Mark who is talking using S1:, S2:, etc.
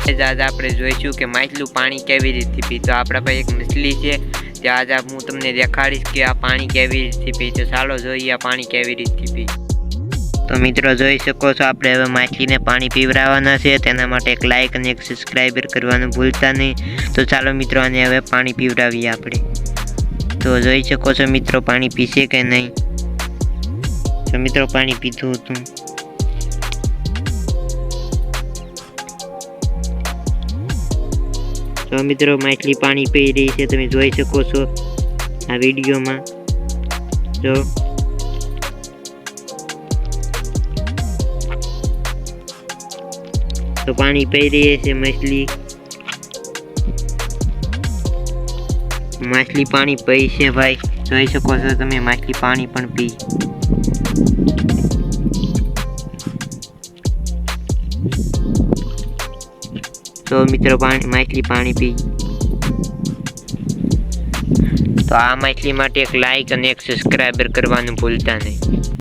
S1: आज આપણે જોઈશું કે માછલું પાણી કેવી રીતે પી તો આપણા પાસે એક મછલી છે જે આજ હું તમને દેખાડીશ કે આ પાણી કેવી રીતે પી તો ચાલો જોઈએ આ પાણી કેવી રીતે પી તો મિત્રો જોઈ શકો છો આપણે હવે માછલીને પાણી પીવડાવવાના છે તેના માટે એક લાઈક અને એક સબસ્ક્રાઇબર કરવાનું ભૂલતા નહીં તો ચાલો મિત્રો આને હવે પાણી પીવડાવીએ આપણે તો જોઈ શકો છો મિત્રો પાણી પીશે કે નહીં તો મિત્રો પાણી પીધું હતું તો મિત્રો માછલી પાણી પી રહી છે તમે જોઈ શકો છો આ વિડીયોમાં જો તો પાણી પી રહી છે માછલી પાણી પી છે ભાઈ જોઈ શકો છો તમે માછલી પાણી પણ પી તો મિત્રો માછલી પાણી પી તો આ માછલી માટે એક લાઈક અને એક સબસ્ક્રાઇબર કરવાનું ભૂલતા નહીં।